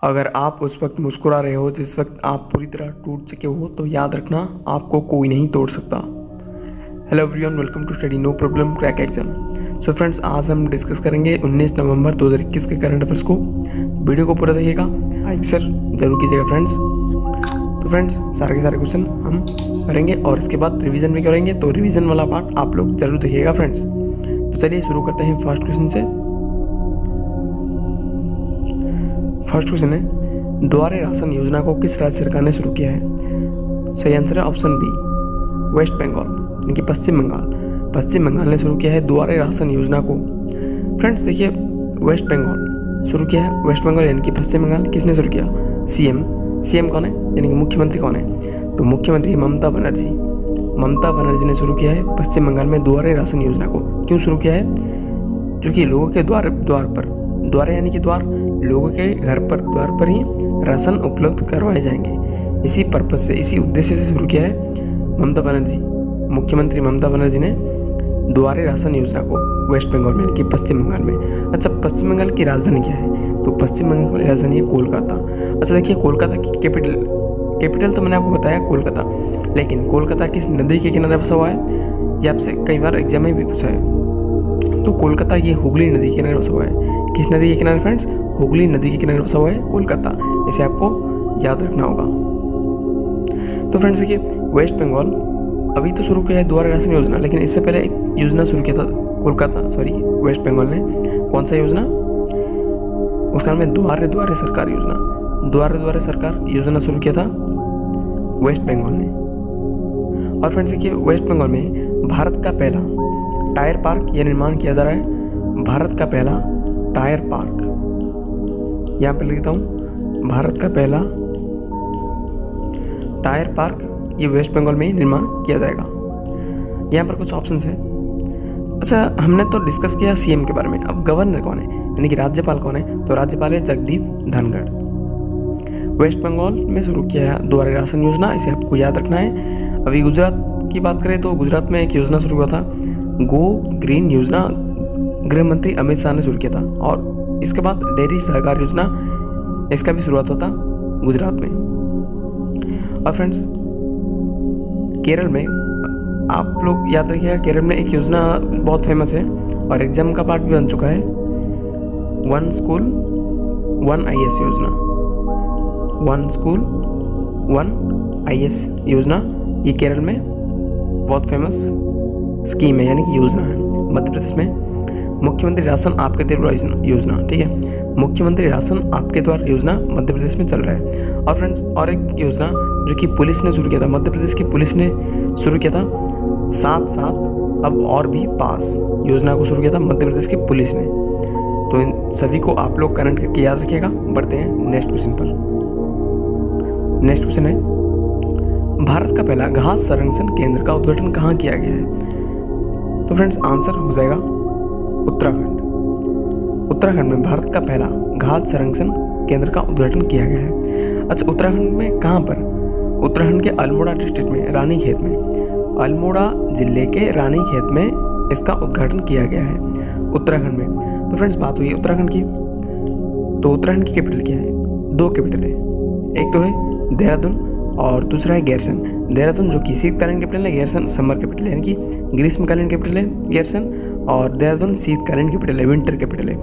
अगर आप उस वक्त मुस्कुरा रहे हो जिस वक्त आप पूरी तरह टूट चुके हो तो याद रखना आपको कोई नहीं तोड़ सकता। Hello everyone, welcome to study no problem crack exam. So friends, आज हम डिस्कस करेंगे 19 नवंबर 2021 के करंट अफेयर्स को। वीडियो को पूरा देखिएगा, लाइक सर जरूर कीजिएगा फ्रेंड्स। तो फ्रेंड्स, सारे के सारे क्वेश्चन हम करेंगे और इसके बाद रिवीजन भी करेंगे, तो रिवीजन वाला पार्ट आप लोग जरूर देखिएगा फ्रेंड्स। तो चलिए शुरू करते हैं फर्स्ट क्वेश्चन से। फर्स्ट क्वेश्चन है, द्वारे राशन योजना को किस राज्य सरकार ने शुरू किया है? सही आंसर है ऑप्शन बी, वेस्ट बंगाल, यानी कि पश्चिम बंगाल। पश्चिम बंगाल ने शुरू किया है द्वारे राशन योजना को। फ्रेंड्स देखिए, वेस्ट बंगाल शुरू किया है, वेस्ट बंगाल यानी कि पश्चिम बंगाल। किसने शुरू किया? सीएम कौन है, यानी कि मुख्यमंत्री कौन है? तो मुख्यमंत्री ममता बनर्जी। ममता बनर्जी ने शुरू किया है पश्चिम बंगाल में द्वारे राशन योजना को। क्यों शुरू किया है? क्योंकि लोगों के द्वार पर, द्वारे यानी कि द्वार, लोगों के घर पर, द्वार पर ही राशन उपलब्ध करवाए जाएंगे। इसी पर्पज से, इसी उद्देश्य से शुरू किया है ममता बनर्जी, मुख्यमंत्री ममता बनर्जी ने द्वारे राशन योजना को वेस्ट बंगाल में, यानी कि पश्चिम बंगाल में। अच्छा, पश्चिम बंगाल की राजधानी क्या है? तो पश्चिम बंगाल की राजधानी है कोलकाता। अच्छा देखिए, कोलकाता की कैपिटल तो मैंने आपको बताया कोलकाता, लेकिन कोलकाता किस नदी के किनारे बसा हुआ है? ये आपसे कई बार एग्जाम में भी पूछा है। तो कोलकाता ये हुगली नदी के किनारे बसा हुआ है। किस नदी के किनारे फ्रेंड्स? हुगली नदी के किनारे बसा हुआ है कोलकाता। इसे आपको याद रखना होगा। तो फ्रेंड्स देखिए, वेस्ट बंगाल अभी तो शुरू किया है द्वारे राशन योजना, लेकिन इससे पहले एक योजना शुरू किया था वेस्ट बंगाल ने। कौन सा योजना? उसका नाम है द्वारे सरकार योजना। द्वारे सरकार योजना शुरू किया था वेस्ट बंगाल ने। और फ्रेंड्स देखिए, वेस्ट बंगाल में भारत का पहला टायर पार्क यह निर्माण किया जा रहा है। भारत का पहला टायर पार्क, यहाँ पे लिखता हूँ, भारत का पहला टायर पार्क ये वेस्ट बंगाल में ही निर्माण किया जाएगा। यहाँ पर कुछ ऑप्शंस है। अच्छा, हमने तो डिस्कस किया सीएम के बारे में। अब गवर्नर कौन है, यानी कि राज्यपाल कौन है? तो राज्यपाल है जगदीप धनखड़। वेस्ट बंगाल में शुरू किया है द्वारे राशन योजना, इसे आपको याद रखना है। अभी गुजरात की बात करें तो गुजरात में एक योजना शुरू हुआ था, गो ग्रीन योजना, गृह मंत्री अमित शाह ने शुरू किया था। और इसके बाद डेयरी सहकार योजना, इसका भी शुरुआत होता गुजरात में। और फ्रेंड्स, केरल में आप लोग याद रखिएगा, केरल में एक योजना बहुत फेमस है और एग्जाम का पार्ट भी बन चुका है, वन स्कूल वन आईएएस योजना। वन स्कूल वन आईएएस योजना ये केरल में बहुत फेमस स्कीम है, यानी कि योजना है। मध्य प्रदेश में मुख्यमंत्री राशन आपके द्वार योजना, ठीक है, मुख्यमंत्री राशन आपके द्वार योजना मध्य प्रदेश में चल रहा है। और फ्रेंड्स, और एक योजना जो कि पुलिस ने शुरू किया था, मध्य प्रदेश की पुलिस ने शुरू किया था, साथ साथ अब और भी पास योजना को शुरू किया था मध्य प्रदेश की पुलिस ने। तो इन सभी को आप लोग कनेक्ट करके याद रखिएगा। बढ़ते हैं नेक्स्ट क्वेश्चन पर। नेक्स्ट क्वेश्चन है, भारत का पहला घास संरक्षण केंद्र का उद्घाटन कहाँ किया गया है? तो फ्रेंड्स, आंसर हो जाएगा उत्तराखंड। उत्तराखंड में भारत का पहला घास संरक्षण केंद्र का उद्घाटन किया गया है। अच्छा, उत्तराखंड में कहाँ पर? उत्तराखंड के अल्मोड़ा डिस्ट्रिक्ट में, रानीखेत में, अल्मोड़ा जिले के रानीखेत में इसका उद्घाटन किया गया है उत्तराखंड में। तो फ्रेंड्स, बात हुई उत्तराखंड की, तो उत्तराखंड की कैपिटल क्या है? दो कैपिटल है, एक तो है देहरादून और दूसरा है गैरसन। देहरादून जो कि शीतकालीन कैपिटल है, गैरसन समर कैपिटल है, यानी कि ग्रीष्मकालीन कैपिटल है गैरसन, और देहरादून शीतकालीन कैपिटल है, विंटर कैपिटल है।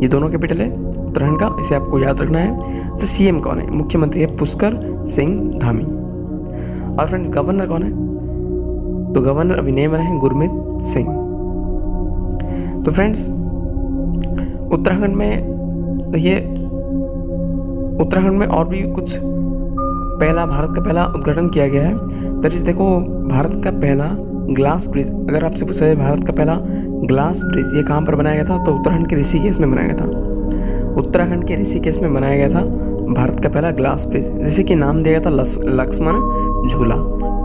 ये दोनों कैपिटल है उत्तराखंड का, इसे आपको याद रखना है। तो सीएम कौन है? मुख्यमंत्री है पुष्कर सिंह धामी। और फ्रेंड्स, गवर्नर कौन है? तो गवर्नर अभी नए बने हैं गुरमीत सिंह। तो फ्रेंड्स, उत्तराखंड में देखिए, उत्तराखंड में और भी कुछ भारत का पहला उद्घाटन किया गया है। तरीज देखो, भारत का पहला ग्लास ब्रिज, अगर आपसे पूछा जाए भारत का पहला ग्लास ब्रिज ये कहाँ पर बनाया गया था, तो उत्तराखंड के ऋषिकेश में बनाया गया था। उत्तराखंड के ऋषिकेश में बनाया गया था भारत का पहला ग्लास ब्रिज, जिसे कि नाम दिया गया था लक्ष्मण झूला।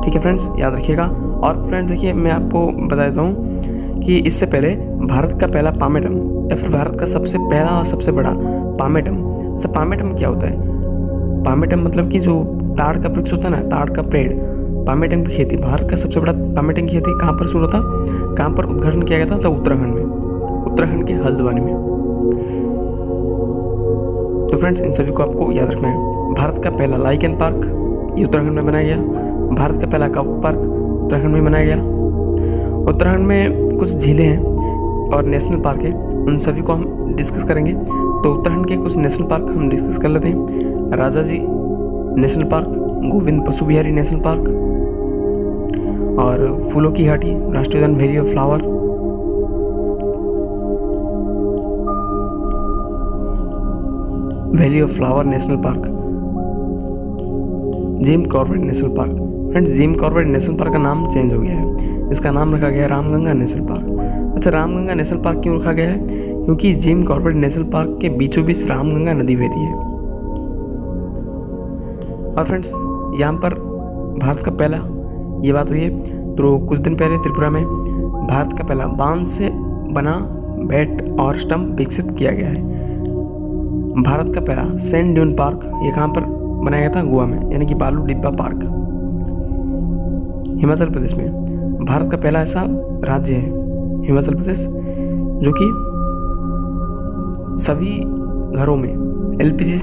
ठीक है फ्रेंड्स, याद रखिएगा। और फ्रेंड्स देखिए, मैं आपको बता देता हूँ कि इससे पहले भारत का पहला पामेडम, या फिर भारत का सबसे पहला और सबसे बड़ा पामेडम। सब पामेडम क्या होता है? पामेडम मतलब कि जो ताड़ का वृक्ष होता है ना, ताड़ का पेड़, पामेडम की खेती, भारत का सबसे बड़ा पामेडम की खेती कहाँ पर शुरू था, कहाँ पर उद्घाटन किया गया था? तो उत्तराखंड में, उत्तराखंड के हल्द्वानी में। तो फ्रेंड्स इन सभी को आपको याद रखना है। भारत का पहला लाइकेन पार्क ये उत्तराखंड में बनाया गया। भारत का पहला कब पार्क उत्तराखंड में बनाया गया। उत्तराखंड में कुछ झीलें हैं और नेशनल पार्क है, उन सभी को हम डिस्कस करेंगे। तो उत्तराखंड के कुछ नेशनल पार्क हम डिस्कस कर लेते हैं। राजा जी नेशनल पार्क, गोविंद पशु विहारी नेशनल पार्क और फूलों की घाटी राष्ट्रीय उद्यान valley of flower, valley of flower national park, Jim Corbett national park. Friends Jim Corbett national park का नाम चेंज हो गया है, इसका नाम रखा गया है रामगंगा नेशनल पार्क। अच्छा, रामगंगा नेशनल पार्क क्यों रखा गया है? क्योंकि जिम कॉर्बेट नेशनल पार्क के बीचों बीच रामगंगा नदी बहती है। और फ्रेंड्स यहाँ पर भारत का पहला ये बात हुई है। तो कुछ दिन पहले त्रिपुरा में भारत का पहला बांस से बना बैट और स्टंप विकसित किया गया है। भारत का पहला सैंड ड्यून पार्क ये कहाँ पर बनाया गया था? गोवा में, यानी कि बालू डिब्बा पार्क हिमाचल प्रदेश में। भारत का पहला ऐसा राज्य है हिमाचल प्रदेश जो कि सभी घरों में एलपीजी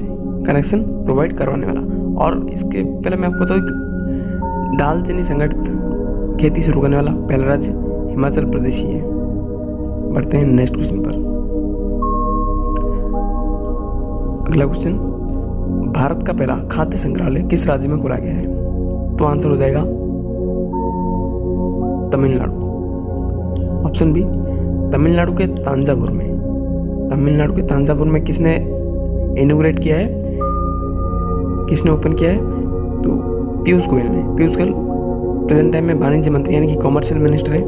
कनेक्शन प्रोवाइड करवाने वाला। और इसके पहले मैं आपको बताऊँ कि दालचीनी संगठित खेती शुरू करने वाला पहला राज्य हिमाचल प्रदेश ही है। बढ़ते हैं नेक्स्ट क्वेश्चन पर। अगला क्वेश्चन, भारत का पहला खाद्य संग्रहालय किस राज्य में खोला गया है? तो आंसर हो जाएगा तमिलनाडु। ऑप्शन बी, तमिलनाडु के तांजावुर में। तमिलनाडु के तांजावुर में किसने इनोग्रेट किया है, किसने ओपन किया है? तो पीयूष गोयल ने। पीयूष गोयल प्रेजेंट टाइम में वाणिज्य मंत्री यानी कि कॉमर्शियल मिनिस्टर है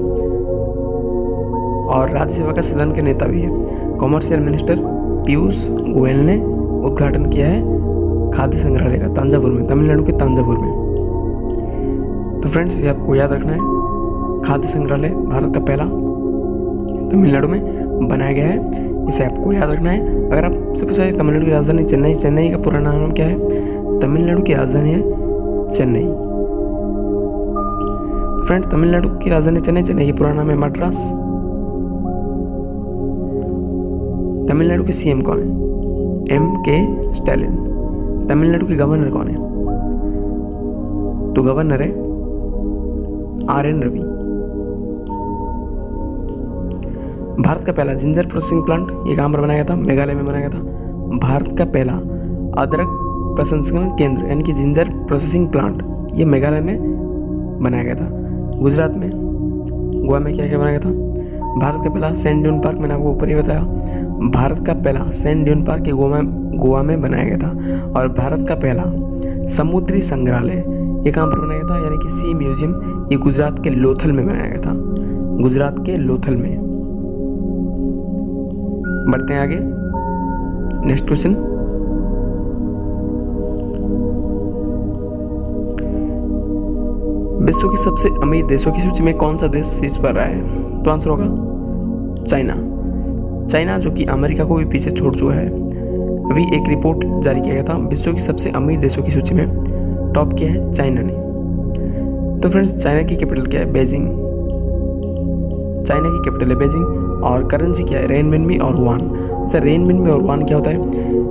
और राज्यसभा का सदन के नेता भी है। कॉमर्शियल मिनिस्टर पीयूष गोयल ने उद्घाटन किया है खाद्य संग्रहालय का तांजावुर में, तमिलनाडु के तांजावुर में। तो फ्रेंड्स ये आपको याद रखना है, खाद्य संग्रहालय भारत का पहला तमिलनाडु में बनाया गया है, इसे आपको याद रखना है। अगर आपसे पूछा जाए तमिलनाडु की राजधानी चेन्नई, चेन्नई का पूरा नाम क्या है? तमिलनाडु की राजधानी है चेन्नई। तो फ्रेंड्स तमिलनाडु की राजधानी चेन्नई, चेन्नई की पूरा नाम है मद्रास। तमिलनाडु के सीएम कौन है? M.K. स्टैलिन। तमिलनाडु के गवर्नर कौन है? तो गवर्नर है R.N. रवि। भारत का पहला जिंजर प्रोसेसिंग प्लांट ये कहाँ पर बनाया गया था? मेघालय में बनाया गया था। भारत का पहला अदरक प्रसंस्करण केंद्र यानी कि जिंजर प्रोसेसिंग प्लांट ये मेघालय में बनाया गया था। गुजरात में, गोवा में क्या क्या बनाया गया था? भारत का पहला सैंड ड्यून पार्क मैंने आपको ऊपर ही बताया। भारत का पहला सैंड ड्यून पार्क ये गोवा में बनाया गया था। और भारत का पहला समुद्री संग्रहालय ये कहाँ पर बनाया गया था? यानी कि सी म्यूजियम ये गुजरात के लोथल में बनाया गया था, गुजरात के लोथल में। बढ़ते हैं आगे, नेक्स्ट क्वेश्चन। विश्व की सबसे अमीर देशों की सूची में कौन सा देश शीर्ष पर रहा है? तो आंसर होगा चाइना। चाइना जो कि अमेरिका को भी पीछे छोड़ चुका है। अभी एक रिपोर्ट जारी किया गया था, विश्व की सबसे अमीर देशों की सूची में टॉप किया है चाइना ने। तो फ्रेंड्स चाइना की कैपिटल क्या है? बेजिंग। चाइना की कैपिटल है बेजिंग और करेंसी क्या है? रेनमिनबी और युआन। अच्छा, रेनमिनबी और युआन क्या होता है?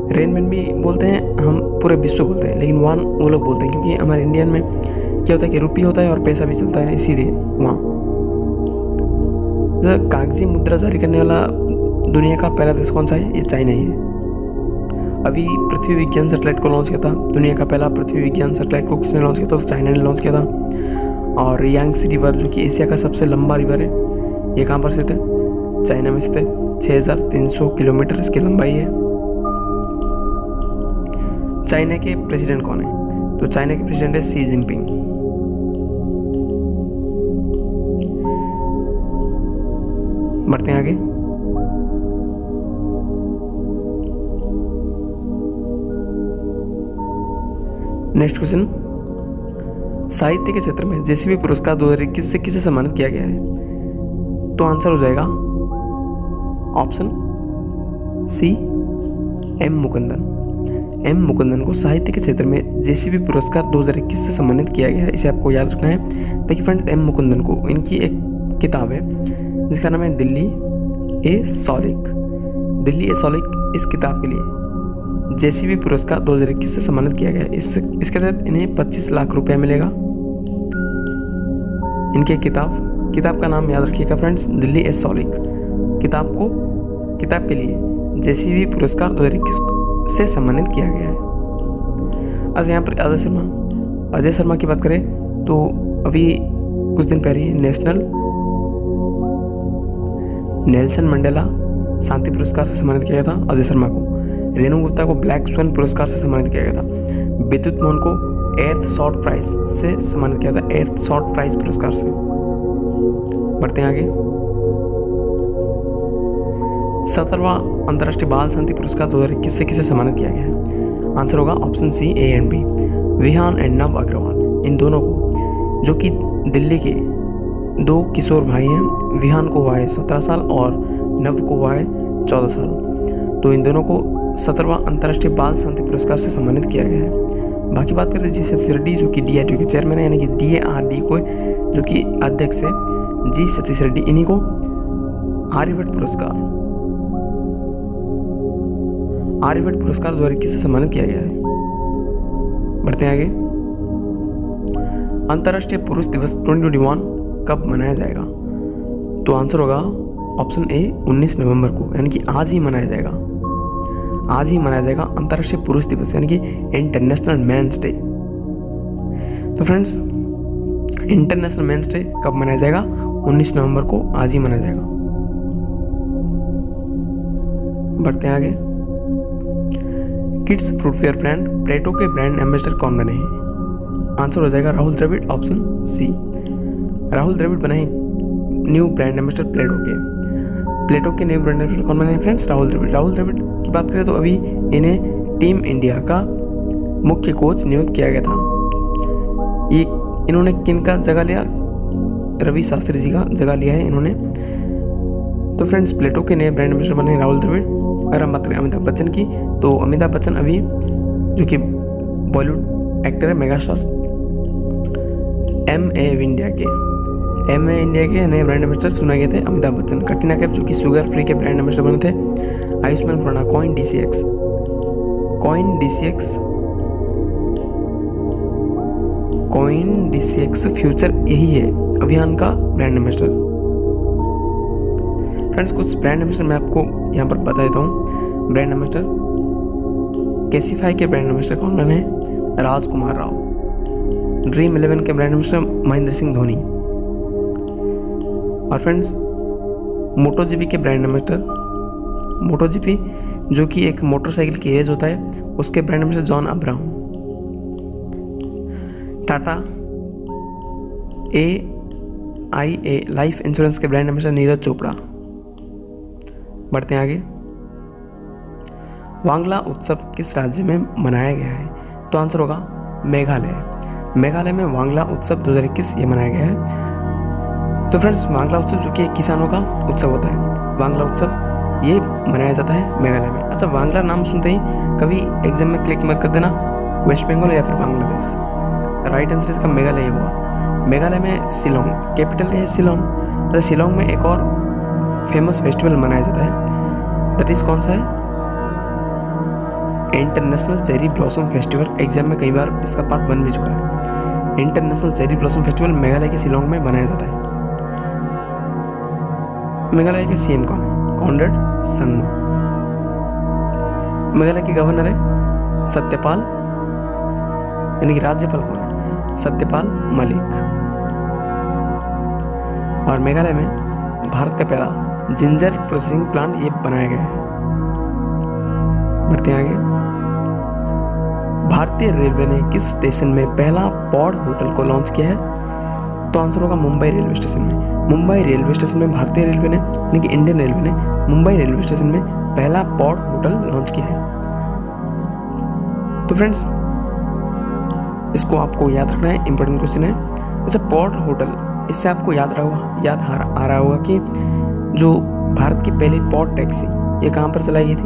रेनमिनबी बोलते हैं हम पूरे विश्व बोलते हैं, लेकिन युआन वो लोग बोलते हैं क्योंकि हमारे इंडियन में क्या होता है कि रुपये होता है और पैसा भी चलता है, इसीलिए वहाँ। कागजी मुद्रा जारी करने वाला दुनिया का पहला देश कौन सा है? ये चाइना ही है। अभी पृथ्वी विज्ञान सैटेलाइट को लॉन्च किया था, दुनिया का पहला पृथ्वी विज्ञान सैटेलाइट को किसने लॉन्च किया था? तो चाइना ने लॉन्च किया था। और यांगसी रिवर जो कि एशिया का सबसे लंबा रिवर है ये कहाँ पर स्थित है? चाइना में स्थित है। 6300 किलोमीटर इसकी लंबाई है। चाइना के प्रेसिडेंट कौन है? तो चाइना के प्रेसिडेंट है शी जिनपिंग। बढ़ते हैं आगे। नेक्स्ट क्वेश्चन, साहित्य के क्षेत्र में जेसीबी पुरस्कार 2021 से किसे सम्मानित किया गया है? तो आंसर हो जाएगा option C M Mukundan. M Mukundan को साहित्य के क्षेत्र में जेसीबी पुरस्कार 2021 से सम्मानित किया गया है, इसे आपको याद रखना है। देखिए फ्रेंड्स, एम मुकुंदन को इनकी एक किताब है जिसका नाम है दिल्ली ए सॉलिक। दिल्ली ए सॉलिक इस किताब के लिए जेसीबी पुरस्कार 2021 से सम्मानित किया गया है। इसके तहत इन्हें 25 लाख रुपया मिलेगा। इनके किताब का नाम याद रखिएगा फ्रेंड्स, दिल्ली ए सॉलिक। किताब के लिए जेसीबी पुरस्कार 2021 से सम्मानित किया गया है। आज यहाँ पर अजय शर्मा की बात करें तो अभी कुछ दिन पहले नेल्सन मंडेला शांति पुरस्कार से सम्मानित किया गया था अजय शर्मा को। रेणु गुप्ता को ब्लैक स्वैन पुरस्कार से सम्मानित किया गया था। विद्युत मोहन को एर्थ शॉर्ट प्राइज से सम्मानित किया था, एर्थ शॉर्ट प्राइज पुरस्कार से। बढ़ते हैं आगे। 17वां अंतर्राष्ट्रीय बाल शांति पुरस्कार 2021 से किसे सम्मानित किया गया है? आंसर होगा option C, A and B. Vihan and Nav Agarwal, इन दोनों को, जो कि दिल्ली के 2 किशोर भाई हैं। विहान को हुआ है 17 साल और नव को हुआ है 14 साल। तो इन दोनों को 17वां अंतर्राष्ट्रीय बाल शांति पुरस्कार से सम्मानित किया गया है। बाकी बात करें जी सतीश रेड्डी, जो कि DRDO के चेयरमैन है, यानी कि DARD को जो कि अध्यक्ष है जी सतीश रेड्डी, इन्हीं को आर्यभट्ट पुरस्कार 2021 से सम्मानित किया गया है। बढ़ते हैं आगे। अंतर्राष्ट्रीय पुरुष दिवस 2021 कब मनाया जाएगा? तो आंसर होगा ऑप्शन ए, 19 नवंबर को, यानी कि आज ही मनाया जाएगा अंतर्राष्ट्रीय पुरुष दिवस, यानी कि इंटरनेशनल मेंस डे। तो फ्रेंड्स, इंटरनेशनल मेंस डे कब मनाया जाएगा? 19 नवंबर को, आज ही मनाया जाएगा। बढ़ते हैं आगे। किड्स फुटवेयर ब्रांड प्लेटो के ब्रांड एम्बेसडर कौन बने हैं? आंसर हो जाएगा राहुल द्रविड़, ऑप्शन सी। राहुल द्रविड़ बने न्यू ब्रांड एम्बेसडर प्लेटो के न्यू ब्रांड एम्बेसडर कौन बने हैं फ्रेंड्स? राहुल द्रविड़ की बात करें तो अभी इन्हें टीम इंडिया का मुख्य कोच नियुक्त किया गया था। ये इन्होंने किन का जगह लिया? रवि शास्त्री जी का जगह लिया है इन्होंने। तो फ्रेंड्स, प्लेटो के नए ब्रांड एम्बेसडर बने राहुल द्रविड़। अगर हम बात करें अमिताभ बच्चन की, तो अमिताभ बच्चन अभी, जो कि बॉलीवुड एक्टर है, मेगा स्टार, MA इंडिया के नए ब्रांड एम्बेसडर चुने गए थे अमिताभ बच्चन। कटरीना कैफ, जो कि शुगर फ्री के ब्रांड एम्बेसडर बने थे। Ayushmann Khurrana coin DCX future यही है अभियान का ब्रांड एम्बेसडर। फ्रेंड्स, कुछ ब्रांड एम्बेसडर मैं आपको यहाँ पर बता देता हूँ। ब्रांड एम्बेसडर कैसीफाई के ब्रांड एम्बेसडर कौन बने हैं? राजकुमार राव। ड्रीम 11 के ब्रांड एम्बेसडर महेंद्र सिंह धोनी। और फ्रेंड्स, मोटोजीपी के ब्रांड एम्बेसडर, मोटोजीपी जो कि एक मोटरसाइकिल की रेस होता है, उसके brand ambassador John Abraham. Tata AIA life insurance के ब्रांड एम्बेसडर नीरज चोपड़ा। बढ़ते हैं आगे। वांगला उत्सव किस राज्य में मनाया गया है? तो आंसर होगा मेघालय में वांगला उत्सव 2021 ये मनाया गया है। तो फ्रेंड्स, वांगला उत्सव जो कि किसानों का उत्सव होता है, वांगला उत्सव ये मनाया जाता है मेघालय में। अच्छा, वांगला नाम सुनते ही कभी एग्जाम में क्लिक मत कर देना वेस्ट बंगाल या फिर बांग्लादेश। राइट आंसर इसका मेघालय होगा। मेघालय में शिलोंग कैपिटल है शिलोंग। तो शिलोंग में एक और फेमस फेस्टिवल मनाया जाता है, दैट इज कौन सा है? International cherry blossom festival. Exam में कई बार इसका पार्ट बन भी चुका है। International cherry blossom festival Meghalaya के शिलोंग में मनाया जाता है। मेघालय के CM कौन है? कॉनरेड संगमा। मेघालय के गवर्नर है सत्यपाल, यानी कि राज्यपाल कौन है? सत्यपाल मलिक। और मेघालय में भारत का पहला जिंजर प्रोसेसिंग प्लांट ये बनाया गया है। बढ़ते हैं आगे। भारतीय रेलवे ने किस स्टेशन में पहला पॉड होटल को लॉन्च किया है? तो आंसर होगा मुंबई रेलवे स्टेशन में। मुंबई रेलवे स्टेशन में भारतीय रेलवे ने, यानी कि इंडियन रेलवे ने मुंबई रेलवे स्टेशन में पहला पॉड होटल लॉन्च किया है। तो फ्रेंड्स, इसको आपको याद रखना है, इंपॉर्टेंट क्वेश्चन है। जैसे पॉड होटल, इससे आपको याद आ रहा होगा कि जो भारत की पहली पॉड टैक्सी ये कहाँ पर चलाई गई थी?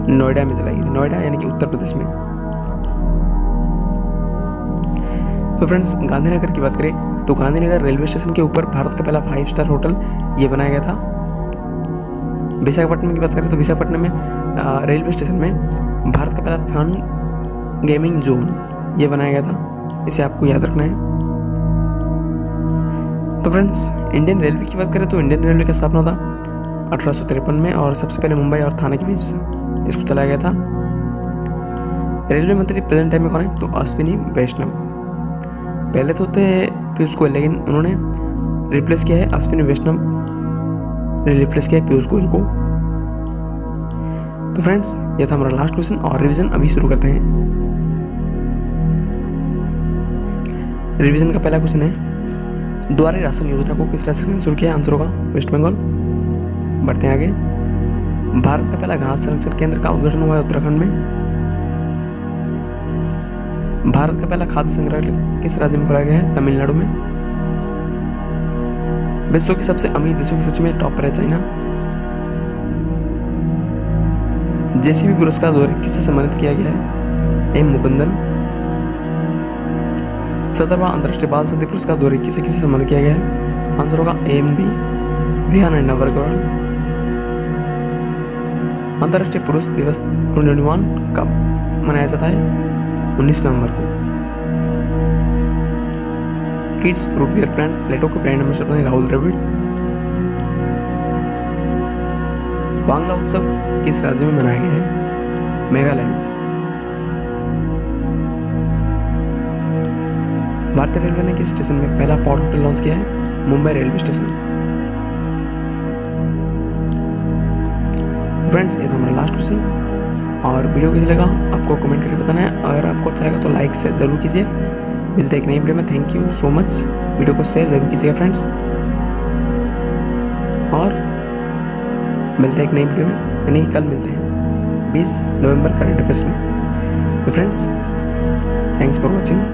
नोएडा में चलाई गई थी। नोएडा यानी कि उत्तर प्रदेश में। तो फ्रेंड्स, गांधीनगर की बात करें तो गांधीनगर रेलवे स्टेशन के ऊपर भारत का पहला 5 स्टार होटल ये बनाया गया था। विशाखापट्टनम की बात करें तो विशाखापट्टनम में रेलवे स्टेशन में भारत का पहला फन गेमिंग जोन ये बनाया गया था, इसे आपको याद रखना है। तो फ्रेंड्स, इंडियन रेलवे की बात करें तो इंडियन रेलवे का स्थापना था 1853 में और सबसे पहले मुंबई और थाने के बीच इसको चलाया गया था। रेलवे मंत्री प्रेजेंट टाइम में कौन है? तो अश्विनी वैष्णव। पहले तो थे पीयूष गोयल, लेकिन उन्होंने रिप्लेस किया है अश्विनी वैष्णव ने रिप्लेस किया है पीयूष गोयल को। तो फ्रेंड्स, ये था हमारा लास्ट क्वेश्चन और रिवीजन अभी शुरू करते हैं। रिवीजन का पहला क्वेश्चन है, द्वारे राशन योजना को किस राज्य ने शुरू किया? आंसर होगा वेस्ट बंगाल। बढ़ते हैं आगे। भारत का पहला घास संरक्षण केंद्र का उद्घाटन हुआ है उत्तराखंड में। भारत का पहला खाद्य संग्रहालय किस राज्य में खोला गया है? तमिलनाडु में। विश्व के सबसे अमीर देशों की सूची में टॉप पर है चाइना। जेसीबी पुरस्कार द्वारा किसे सम्मानित किया गया है? एम मुकुंदन। 17वां अंतर्राष्ट्रीय बाल शक्ति पुरस्कार द्वारा किसे किसे सम्मानित किया गया है? आंसर होगा AMB विहान नवरगढ़। अंतर्राष्ट्रीय पुरुष दिवस 2021 कब मनाया जाता है? 19 नवंबर को। किड्स फ्रूटवेयर ब्रांड प्लेटो के ब्रांड एम्बेसडर बने राहुल द्रविड़। बांग्ला उत्सव किस राज्य में मनाया गया है? मेघालय में। भारतीय रेलवे ने किस स्टेशन में पहला पॉड होटल लॉन्च किया है? Mumbai railway station. फ्रेंड्स, ये था हमारा लास्ट क्वेश्चन और वीडियो कैसे लगा आपको कमेंट करके बताना है। अगर आपको अच्छा लगा तो लाइक शेयर जरूर कीजिए। मिलते हैं एक नई वीडियो में। Thank you so much. Video को शेयर जरूर कीजिएगा फ्रेंड्स और मिलते हैं एक नई वीडियो में, यानी कल मिलते हैं 20 नवंबर करंट अफेयर्स में। तो फ्रेंड्स, थैंक्स फॉर वॉचिंग।